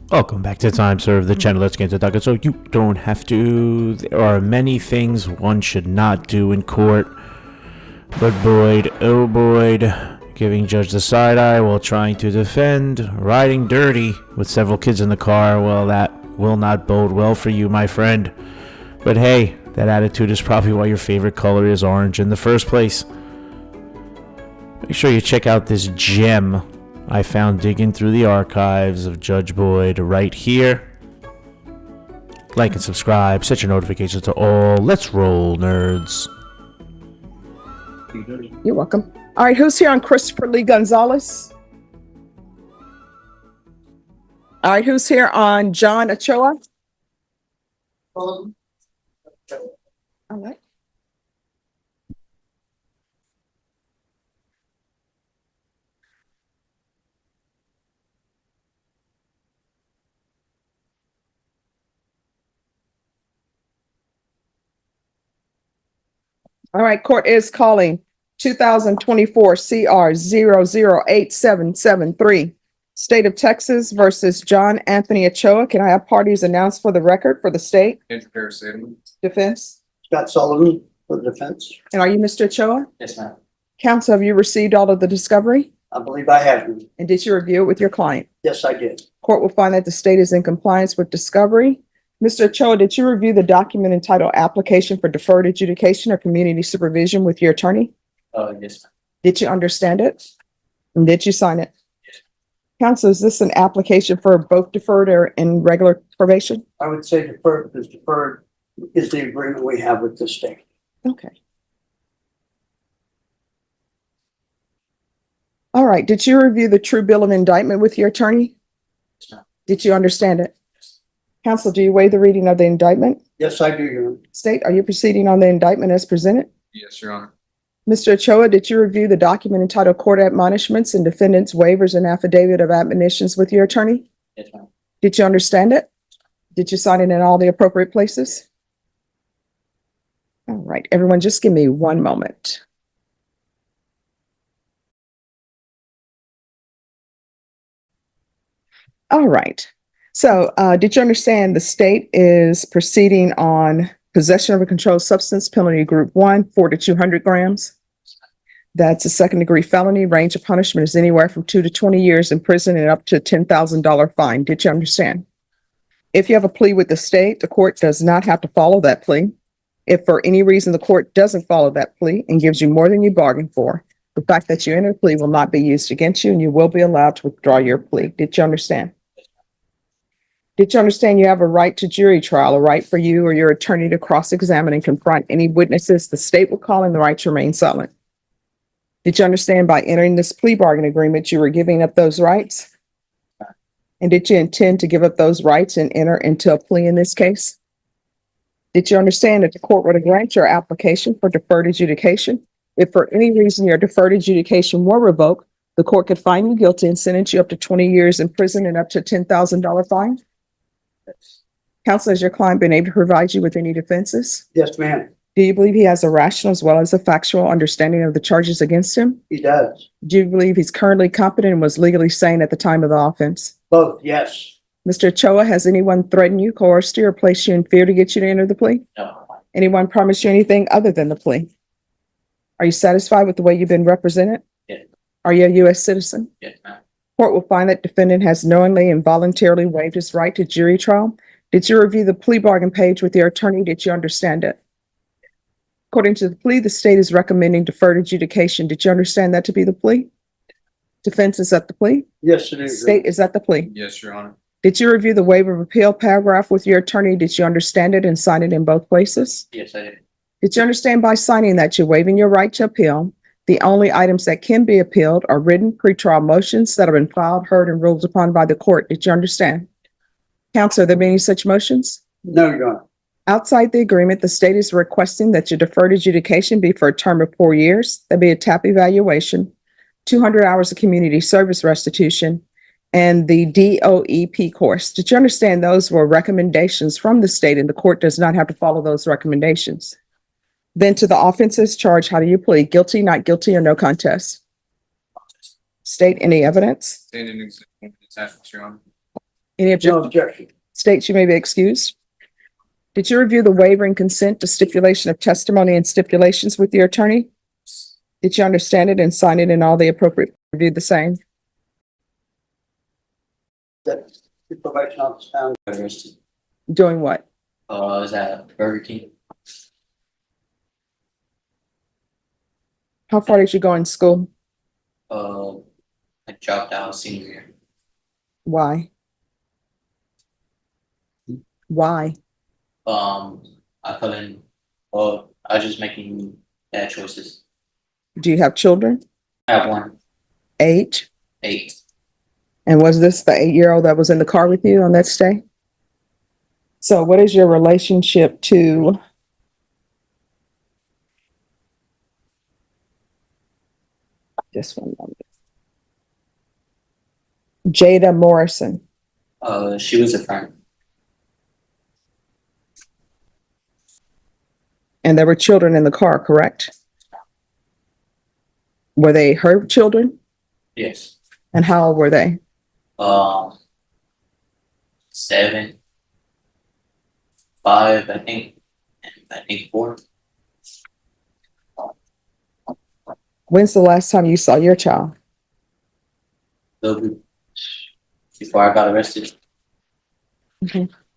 Welcome back to Time Serve, the channel that's getting to docket so you don't have to. There are many things one should not do in court, but Boyd, oh Boyd, giving judge the side eye while trying to defend, riding dirty with several kids in the car, well, that will not bode well for you, my friend. But hey, that attitude is probably why your favorite color is orange in the first place. Make sure you check out this gem I found digging through the archives of Judge Boyd right here. Like and subscribe, set your notifications to all. Let's roll, nerds. You're welcome. All right, who's here on Christopher Lee Gonzalez? All right, who's here on John Ochoa? All right. All right, court is calling 2024 CR 008773, State of Texas versus John Anthony Ochoa. Can I have parties announced for the record for the state? Andrew Harrison. Defense? Scott Sullivan for the defense. And are you Mr. Ochoa? Yes, ma'am. Counsel, have you received all of the discovery? I believe I have. And did you review it with your client? Yes, I did. Court will find that the state is in compliance with discovery. Mr. Ochoa, did you review the document entitled Application for Deferred Adjudication or Community Supervision with your attorney? Yes, ma'am. Did you understand it? And did you sign it? Yes. Counsel, is this an application for both deferred or in regular probation? I would say deferred is the agreement we have with the state. Okay. All right. Did you review the true bill of indictment with your attorney? Yes, ma'am. Did you understand it? Counsel, do you waive the reading of the indictment? Yes, I do, Your Honor. State, are you proceeding on the indictment as presented? Yes, Your Honor. Mr. Ochoa, did you review the document entitled Court Admonishments and Defendant's Waivers and Affidavit of Admonitions with your attorney? Yes, ma'am. Did you understand it? Did you sign it in all the appropriate places? All right, everyone, just give me one moment. All right. So, did you understand the state is proceeding on possession of a controlled substance, penalty group 1, 4 to 200 grams? That's a second-degree felony. Range of punishment is anywhere from 2 to 20 years in prison and up to a $10,000 fine. Did you understand? If you have a plea with the state, the court does not have to follow that plea. If for any reason the court doesn't follow that plea and gives you more than you bargained for, the fact that you enter a plea will not be used against you and you will be allowed to withdraw your plea. Did you understand? Did you understand you have a right to jury trial, a right for you or your attorney to cross-examine and confront any witnesses the state will call, and the right to remain silent? Did you understand by entering this plea bargain agreement, you were giving up those rights? And did you intend to give up those rights and enter into a plea in this case? Did you understand that the court were to grant your application for deferred adjudication? If for any reason your deferred adjudication were revoked, the court could find you guilty and sentence you up to 20 years in prison and up to a $10,000 fine? Counsel, has your client been able to provide you with any defenses? Yes, ma'am. Do you believe he has a rational as well as a factual understanding of the charges against him? He does. Do you believe he's currently competent and was legally sane at the time of the offense? Both, yes. Mr. Ochoa, has anyone threatened you, coerced you, or placed you in fear to get you to enter the plea? No. Anyone promised you anything other than the plea? Are you satisfied with the way you've been represented? Yes. Are you a U.S. citizen? Yes, ma'am. Court will find that defendant has knowingly and voluntarily waived his right to jury trial. Did you review the plea bargain page with your attorney? Did you understand it? According to the plea, the state is recommending deferred adjudication. Did you understand that to be the plea? Defense, is that the plea? Yes, it is. State, is that the plea? Yes, Your Honor. Did you review the waiver of appeal paragraph with your attorney? Did you understand it and sign it in both places? Yes, I did. Did you understand by signing that you're waiving your right to appeal? The only items that can be appealed are written pretrial motions that have been filed, heard, and ruled upon by the court. Did you understand? Counsel, are there any such motions? No, Your Honor. Outside the agreement, the state is requesting that your deferred adjudication be for a term of 4 years. There'll be a TAP evaluation, 200 hours of community service restitution, and the DOEP course. Did you understand those were recommendations from the state and the court does not have to follow those recommendations? Then to the offenses charged, how do you plead? Guilty, not guilty, or no contest? State, any evidence? Standing exhibit attachments, Your Honor. Any No objection? objection. States you may be excused. Did you review the waiver and consent to stipulation of testimony and stipulations with your attorney? Did you understand it and sign it in all the appropriate, review the same? That the probation office found Arrested. Doing what? I was at Burger King. How far did you go in school? I dropped out senior year. Why? Why? I couldn't. Well, I was just making bad choices. Do you have children? I have one, Age? 8. And was this the 8-year-old that was in the car with you on that stay? So what is your relationship to just one moment. Jada Morrison? She was a friend. And there were children in the car, correct? Were they her children? Yes. And how old were they? 7, 5, I think, and I think 4. When's the last time you saw your child? Before I got arrested.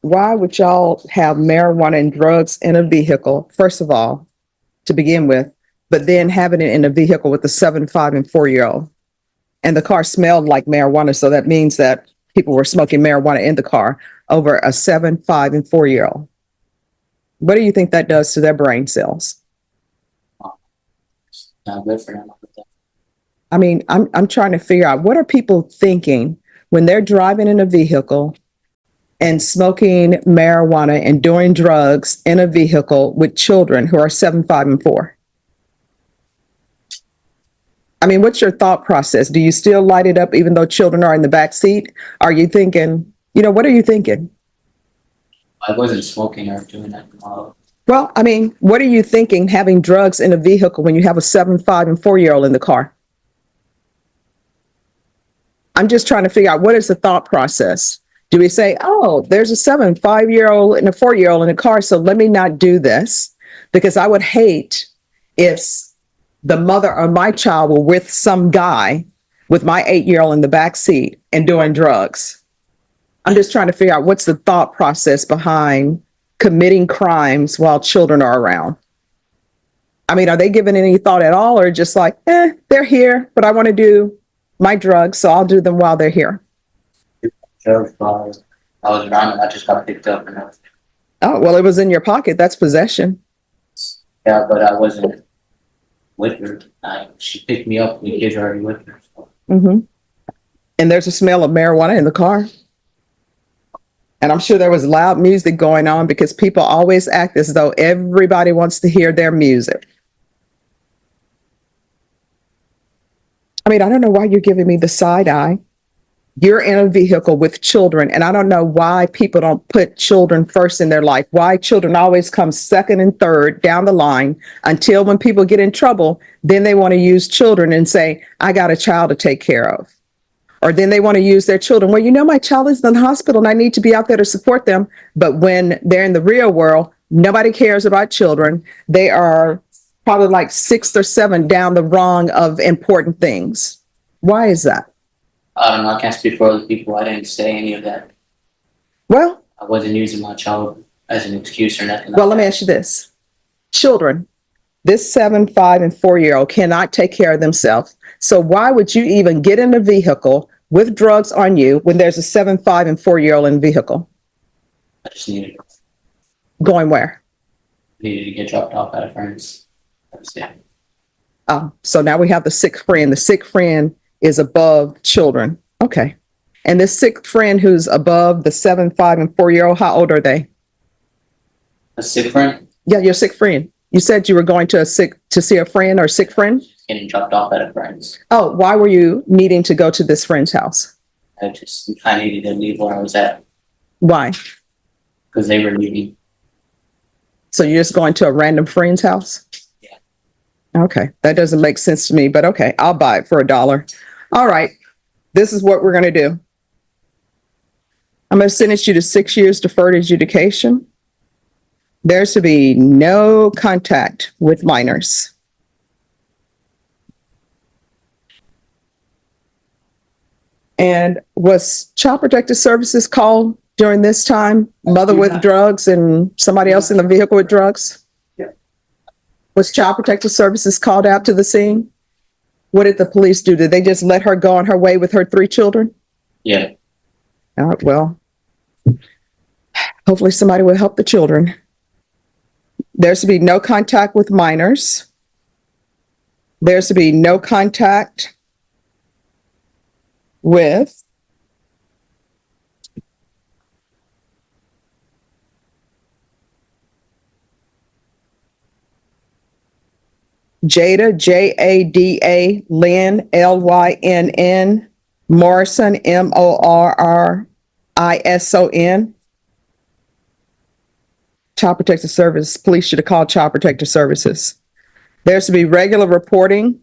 Why would y'all have marijuana and drugs in a vehicle, first of all, to begin with, but then having it in a vehicle with a 7, 5, and 4-year-old? And the car smelled like marijuana, so that means that people were smoking marijuana in the car over a 7, 5, and 4-year-old. What do you think that does to their brain cells? Not good for them. I mean, I'm trying to figure out, what are people thinking when they're driving in a vehicle and smoking marijuana and doing drugs in a vehicle with children who are 7, 5, and 4? I mean, what's your thought process? Do you still light it up even though children are in the back seat? Are you thinking, what are you thinking? I wasn't smoking or doing that. Well, I mean, what are you thinking having drugs in a vehicle when you have a 7, 5, and 4-year-old in the car? I'm just trying to figure out, what is the thought process? Do we say, oh, there's a 7, 5-year-old and a 4-year-old in the car, so let me not do this? Because I would hate if the mother or my child were with some guy with my 8-year-old in the back seat and doing drugs. I'm just trying to figure out, what's the thought process behind committing crimes while children are around? I mean, are they giving any thought at all, or just like, they're here, but I want to do my drugs, so I'll do them while they're here? I was around and I just got picked up and everything. Oh, well, it was in your pocket. That's possession. Yeah, but I wasn't with her. She picked me up. The kids were already with her. So. Mm-hmm. And there's a smell of marijuana in the car. And I'm sure there was loud music going on, because people always act as though everybody wants to hear their music. I mean, I don't know why you're giving me the side eye. You're in a vehicle with children, and I don't know why people don't put children first in their life, why children always come second and third down the line, until when people get in trouble, then they want to use children and say, I got a child to take care of. Or then they want to use their children. Well, my child is in the hospital and I need to be out there to support them. But when they're in the real world, nobody cares about children. They are probably like 6 or 7 down the rung of important things. Why is that? I don't know. I can't speak for other people. I didn't say any of that. Well, I wasn't using my child as an excuse or nothing. let me ask you this. Children, this 7, 5, and 4-year-old cannot take care of themselves. So why would you even get in a vehicle with drugs on you when there's a 7, 5, and 4-year-old in the vehicle? I just needed Going where? to get dropped off at a friend's. That's it. Oh, so now we have the sick friend. The sick friend is above children. Okay. And this sick friend who's above the 7, 5, and 4-year-old, how old are they? A sick friend? Yeah, your sick friend. You said you were going to see a friend or a sick friend? Getting dropped off at a friend's. Oh, why were you needing to go to this friend's house? I needed to leave where I was at Why? because they were leaving. So you're just going to a random friend's house? Yeah. Okay, that doesn't make sense to me, but okay, I'll buy it for $1. All right, this is what we're going to do. I'm going to sentence you to 6 years deferred adjudication. There's to be no contact with minors. And was Child Protective Services called during this time? Mother with drugs and somebody else in the vehicle with drugs? Yeah. Was Child Protective Services called out to the scene? What did the police do? Did they just let her go on her way with her 3 children? Yeah, Well, hopefully somebody will help the children. There's to be no contact with minors. There's to be no contact with Jada, Jada, Lynn, Lynn, Morrison, Morrison. Child Protective Service, police should have called Child Protective Services. There's to be regular reporting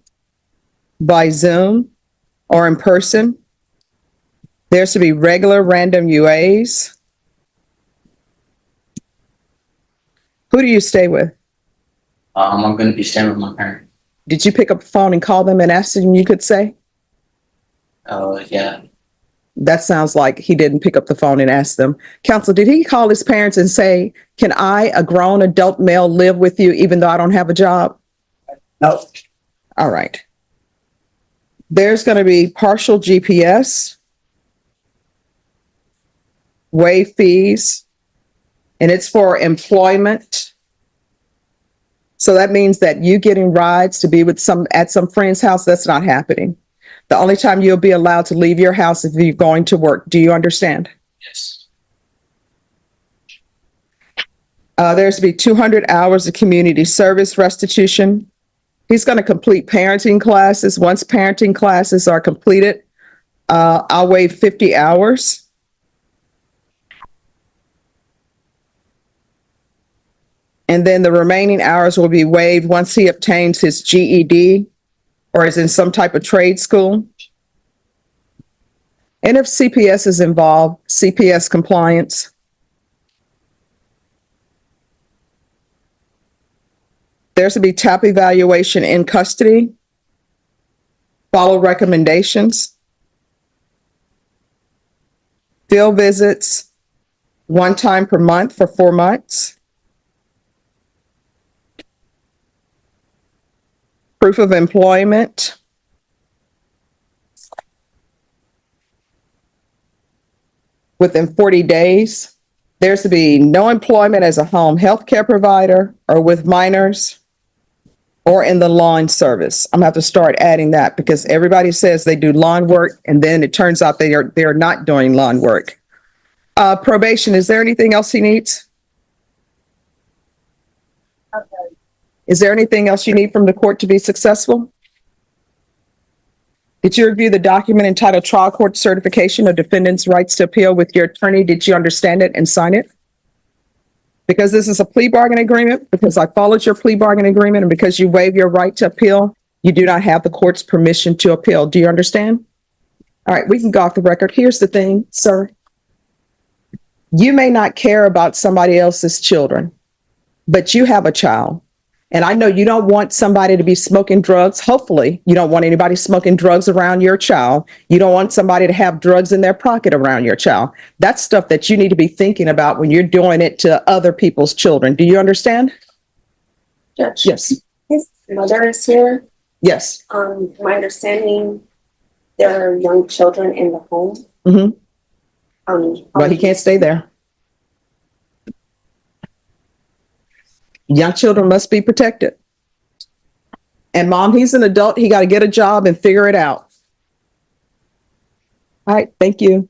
by Zoom or in person. There's to be regular random UAs. Who do you stay with? I'm gonna be staying with my parents. Did you pick up the phone and call them and ask them you could say? Oh, yeah. That sounds like he didn't pick up the phone and ask them. Counsel, did he call his parents and say, can I, a grown adult male, live with you even though I don't have a job? No, All right. There's going to be partial GPS, waive fees, and it's for employment. So that means that you getting rides to be with at some friend's house, that's not happening. The only time you'll be allowed to leave your house is if you're going to work. Do you understand? Yes. There's to be 200 hours of community service restitution. He's going to complete parenting classes. Once parenting classes are completed, I'll waive 50 hours. And then the remaining hours will be waived once he obtains his GED or is in some type of trade school. And if CPS is involved, CPS compliance. There's to be TAP evaluation in custody. Follow recommendations. Field visits, 1 time per month for 4 months. Proof of employment. Within 40 days. There's to be no employment as a home health care provider or with minors or in the lawn service. I'm gonna have to start adding that because everybody says they do lawn work and then it turns out they're not doing lawn work. Probation, is there anything else he needs? Is there anything else you need from the court to be successful? Did you review the document entitled Trial Court Certification of Defendant's Rights to Appeal with your attorney? Did you understand it and sign it? Because this is a plea bargain agreement, because I followed your plea bargain agreement, and because you waive your right to appeal, you do not have the court's permission to appeal. Do you understand? All right, we can go off the record. Here's the thing, sir. You may not care about somebody else's children, but you have a child. And I know you don't want somebody to be smoking drugs. Hopefully, you don't want anybody smoking drugs around your child. You don't want somebody to have drugs in their pocket around your child. That's stuff that you need to be thinking about when you're doing it to other people's children. Do you understand? Judge. Yes. His mother is here. Yes. My understanding, there are young children in the home. Mm-hmm. But he can't stay there. Young children must be protected. And mom, he's an adult. He got to get a job and figure it out. All right. Thank you.